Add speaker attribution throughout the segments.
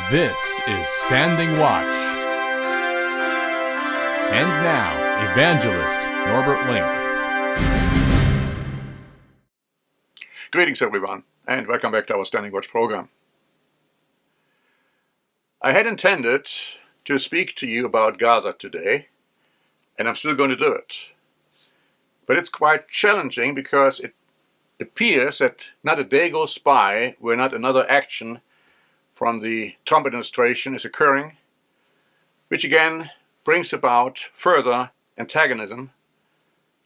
Speaker 1: This is Standing Watch. And now, Evangelist Norbert Link.
Speaker 2: Greetings, everyone, and welcome back to our Standing Watch program. I had intended to speak to you about Gaza today, and I'm still going to do it. But it's quite challenging because it appears that not a day goes by where not another action from the Trump administration is occurring, which again brings about further antagonism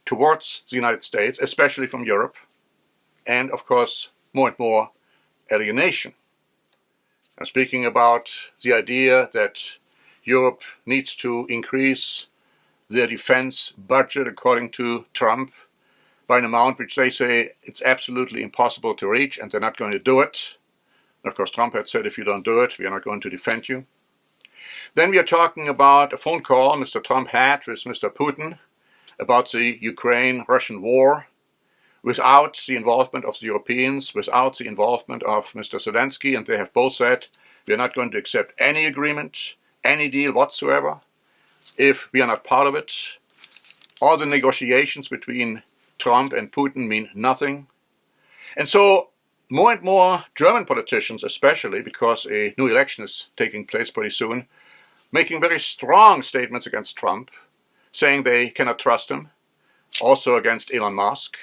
Speaker 2: towards the United States, especially from Europe, and of course more and more alienation. I'm speaking about the idea that Europe needs to increase their defense budget, according to Trump, by an amount which they say it's absolutely impossible to reach, and they're not going to do it. And of course, Trump had said, if you don't do it, we are not going to defend you. Then we are talking about a phone call Mr. Trump had with Mr. Putin about the Ukraine-Russian war, without the involvement of the Europeans, without the involvement of Mr. Zelensky, and they have both said, we are not going to accept any agreement, any deal whatsoever, if we are not part of it. All the negotiations between Trump and Putin mean nothing. And so more and more German politicians, especially because a new election is taking place pretty soon, making very strong statements against Trump, saying they cannot trust him, also against Elon Musk.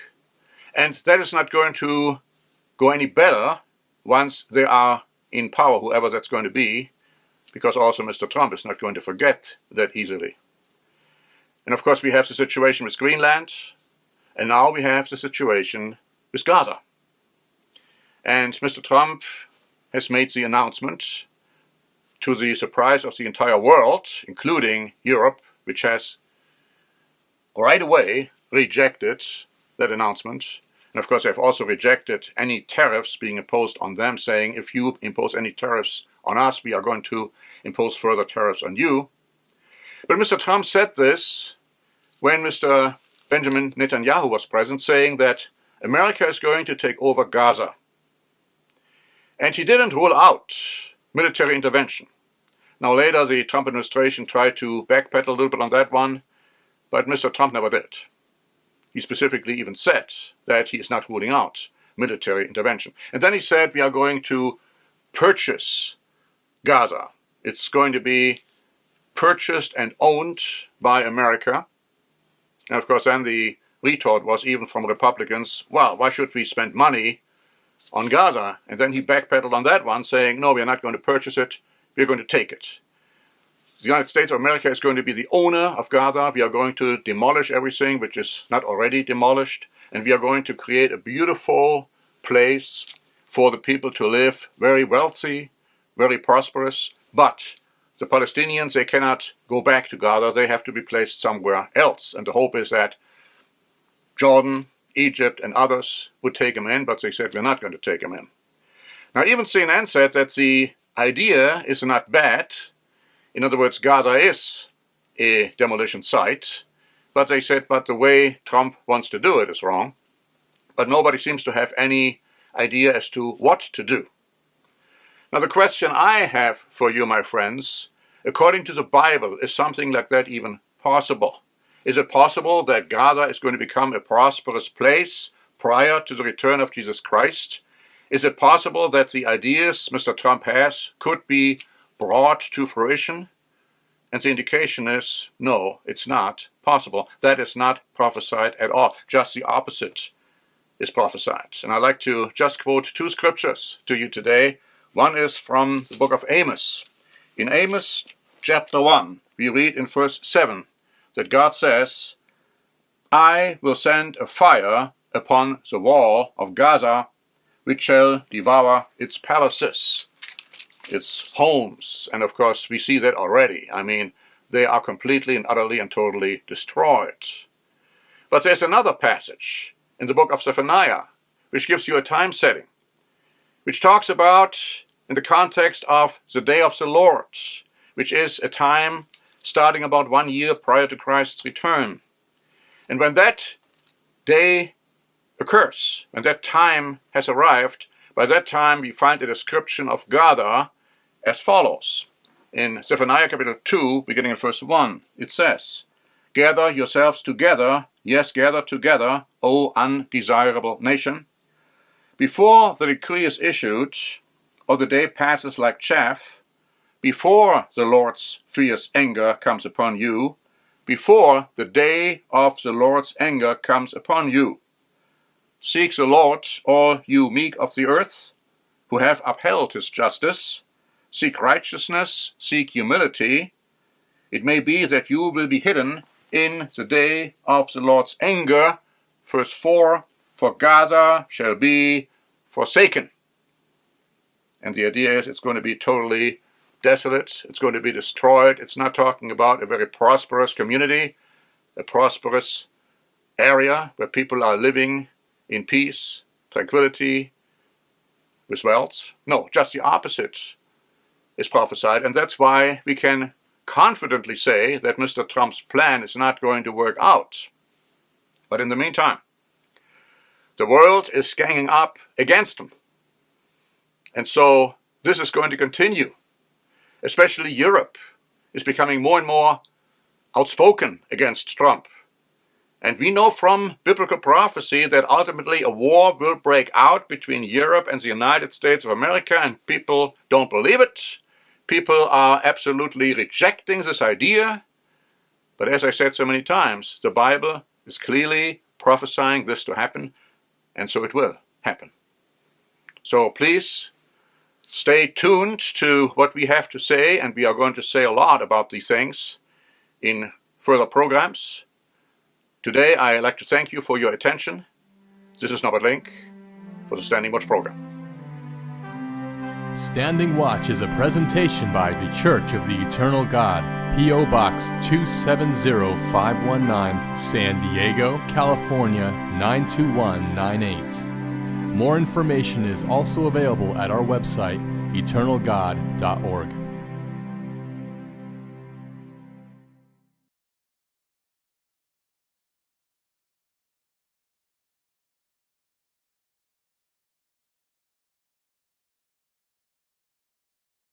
Speaker 2: And that is not going to go any better once they are in power, whoever that's going to be, because also Mr. Trump is not going to forget that easily. And of course we have the situation with Greenland, and now we have the situation with Gaza. And Mr. Trump has made the announcement, to the surprise of the entire world, including Europe, which has right away rejected that announcement. And of course, they have also rejected any tariffs being imposed on them, saying, if you impose any tariffs on us, we are going to impose further tariffs on you. But Mr. Trump said this when Mr. Benjamin Netanyahu was present, saying that America is going to take over Gaza. And he didn't rule out military intervention. Now later, the Trump administration tried to backpedal a little bit on that one, but Mr. Trump never did. He specifically even said that he is not ruling out military intervention. And then he said, we are going to purchase Gaza. It's going to be purchased and owned by America. And of course, then the retort was even from Republicans, well, why should we spend money on Gaza? And then he backpedaled on that one, saying, no, we are not going to purchase it, we are going to take it. The United States of America is going to be the owner of Gaza. We are going to demolish everything which is not already demolished, and we are going to create a beautiful place for the people to live, very wealthy, very prosperous. But the Palestinians, they cannot go back to Gaza. They have to be placed somewhere else. And the hope is that Jordan, Egypt, and others would take them in, but they said, we're not going to take them in. Now, even CNN said that the idea is not bad. In other words, Gaza is a demolition site, but they said, but the way Trump wants to do it is wrong. But nobody seems to have any idea as to what to do. Now, the question I have for you, my friends, according to the Bible, is something like that even possible? Is it possible that Gaza is going to become a prosperous place prior to the return of Jesus Christ? Is it possible that the ideas Mr. Trump has could be brought to fruition? And the indication is, no, it's not possible. That is not prophesied at all. Just the opposite is prophesied. And I'd like to just quote two scriptures to you today. One is from the book of Amos. In Amos chapter 1, we read in verse 7 that God says, I will send a fire upon the wall of Gaza, which shall devour its palaces, its homes. And of course, we see that already. I mean, they are completely and utterly and totally destroyed. But there's another passage in the book of Zephaniah, which gives you a time setting, which talks about, in the context of the day of the Lord, which is a time starting about 1 year prior to Christ's return. And when that day occurs, when that time has arrived, by that time we find a description of Gaza as follows. In Zephaniah chapter 2, beginning at verse 1, it says, "Gather yourselves together, yes, gather together, O undesirable nation. Before the decree is issued, or the day passes like chaff, before the Lord's fierce anger comes upon you, before the day of the Lord's anger comes upon you. Seek the Lord, all you meek of the earth, who have upheld his justice. Seek righteousness, seek humility. It may be that you will be hidden in the day of the Lord's anger." Verse 4, "For Gaza shall be forsaken." And the idea is it's going to be totally desolate. It's going to be destroyed. It's not talking about a very prosperous community, a prosperous area where people are living in peace, tranquility, with wealth. No, just the opposite is prophesied. And that's why we can confidently say that Mr. Trump's plan is not going to work out. But in the meantime, the world is ganging up against him. And so this is going to continue. Especially Europe is becoming more and more outspoken against Trump. And we know from biblical prophecy that ultimately a war will break out between Europe and the United States of America, and people don't believe it. People are absolutely rejecting this idea. But as I said so many times, the Bible is clearly prophesying this to happen, and so it will happen. So please stay tuned to what we have to say, and we are going to say a lot about these things in further programs. Today, I'd like to thank you for your attention. This is Norbert Link for the Standing Watch program.
Speaker 1: Standing Watch is a presentation by the Church of the Eternal God, P.O. Box 270519, San Diego, California 92198. More information is also available at our website, eternalgod.org.